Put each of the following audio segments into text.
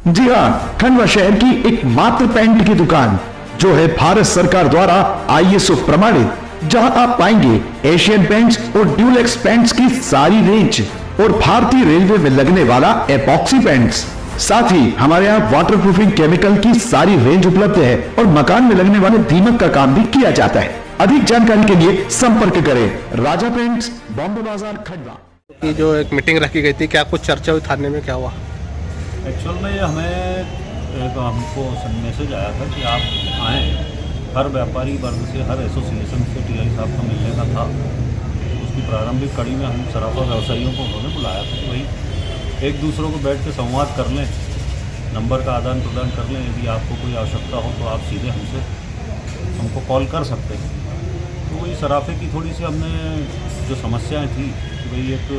जी हाँ, खंडवा शहर की एकमात्र पेंट की दुकान जो है भारत सरकार द्वारा ISO प्रमाणित, जहां आप पाएंगे एशियन पेंट्स और ड्यूलेक्स पेंट्स की सारी रेंज और भारतीय रेलवे में लगने वाला एपॉक्सी पेंट्स। साथ ही हमारे यहाँ वाटरप्रूफिंग केमिकल की सारी रेंज उपलब्ध है और मकान में लगने वाले दीमक का काम भी किया जाता है। अधिक जानकारी के लिए संपर्क करें राजा पेंट्स, बॉम्बे बाजार, खंडवा। की जो एक मीटिंग रखी गई थी, क्या कुछ चर्चा हुई थाने में, क्या हुआ? एक्चुअल में हमें हमको मैसेज आया था कि आप आएँ, हर व्यापारी वर्ग से, हर एसोसिएशन से TI साहब को मिलने का था। उसकी प्रारंभिक कड़ी में हम सराफा व्यवसायियों को उन्होंने बुलाया था कि भाई एक दूसरों को बैठ के संवाद कर लें, नंबर का आदान प्रदान कर लें। यदि आपको कोई आवश्यकता हो तो आप सीधे हमको कॉल कर सकते हैं। तो वही सराफे की थोड़ी सी हमने जो समस्याएं थी कि भाई एक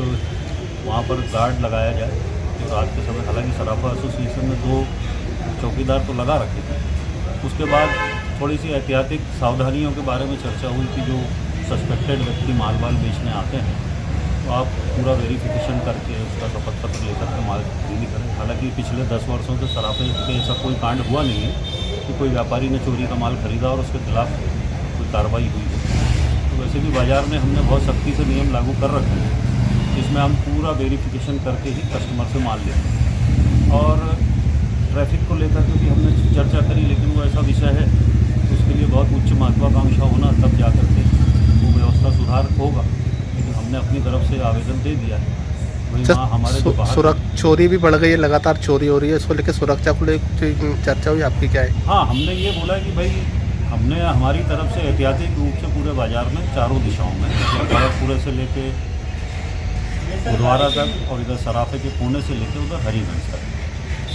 वहाँ पर गार्ड लगाया जाए तो रात के समय, हालांकि सराफा एसोसिएशन में 2 चौकीदार तो लगा रखे थे। उसके बाद थोड़ी सी एहतियातिक सावधानियों के बारे में चर्चा हुई कि जो सस्पेक्टेड व्यक्ति माल बेचने आते हैं तो आप पूरा वेरिफिकेशन करके उसका शपथ पत्र लेकर के माल खरीदी करें। हालांकि पिछले 10 वर्षों से सराफे पे ऐसा कोई कांड हुआ नहीं है कि कोई व्यापारी ने चोरी का माल खरीदा और उसके खिलाफ कोई कार्रवाई हुई है। तो वैसे भी बाज़ार में हमने बहुत सख्ती से नियम लागू कर रखे हैं, इसमें हम पूरा वेरिफिकेशन करके ही कस्टमर से माल लेते हैं। और ट्रैफिक को लेकर के भी हमने चर्चा करी, लेकिन वो ऐसा विषय है उसके लिए बहुत उच्च महत्वाकांक्षा होना, तब जा कर के वो व्यवस्था सुधार होगा। लेकिन हमने अपनी तरफ से आवेदन दे दिया है। वही वहाँ हमारे जो चोरी भी बढ़ गई है, लगातार चोरी हो रही है, इसको लेकर सुरक्षा को लेकर चर्चा हुई आपकी, क्या है? हाँ, हमने ये बोला कि भाई हमने हमारी तरफ से एहतियाती रूप से पूरे बाज़ार में चारों दिशाओं में, पूरे से लेके बुधवारा तक और इधर सराफे के कोने से लेके उधर हरीगंज तक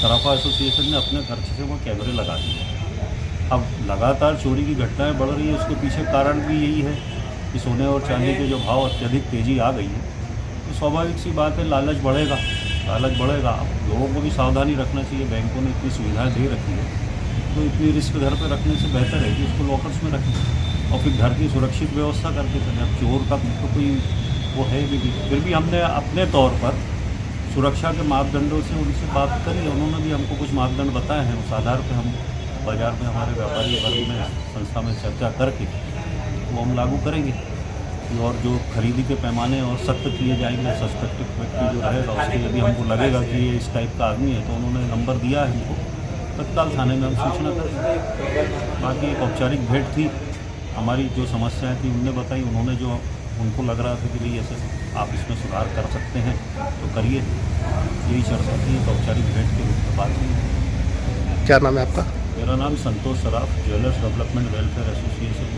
सराफा एसोसिएशन ने अपने खर्च से वो कैमरे लगा दिए। अब लगातार चोरी की घटनाएं बढ़ रही है, उसके पीछे कारण भी यही है कि सोने और चांदी के जो भाव अत्यधिक तेज़ी आ गई है। तो स्वाभाविक सी बात है, लालच बढ़ेगा। अब लोगों को भी सावधानी रखना चाहिए। बैंकों ने इतनी सुविधाएँ दे रखी है, तो इतनी रिस्क घर पे रखने से बेहतर है कि उसको लॉकर्स में रखें और फिर घर की सुरक्षित व्यवस्था करके चलें। अब चोर का तो कोई वो है भी, फिर भी हमने अपने तौर पर सुरक्षा के मापदंडों से उनसे बात करी। उन्होंने भी हमको कुछ मापदंड बताए हैं, उस आधार पर हम बाज़ार में हमारे व्यापारी वर्ग में संस्था में चर्चा करके वो हम लागू करेंगे। और जो खरीदी के पैमाने और सख्त किए जाएंगे, सस्पेक्टेड व्यक्ति जो रहेगा उसके यदि हमको लगेगा कि ये इस टाइप का आदमी है तो उन्होंने नंबर दिया है हमको, तत्काल थाने में हम सूचना करें। बाकी एक औपचारिक भेंट थी, हमारी जो समस्याएं थी उनने बताई, उन्होंने जो उनको लग रहा था कि भाई ऐसे आप इसमें सुधार कर सकते हैं तो करिए, यही चर्चा थी। एक औपचारिक भेंट के रूप में बात हुई। क्या नाम है आपका? मेरा नाम Santosh Saraf, jewellers development welfare association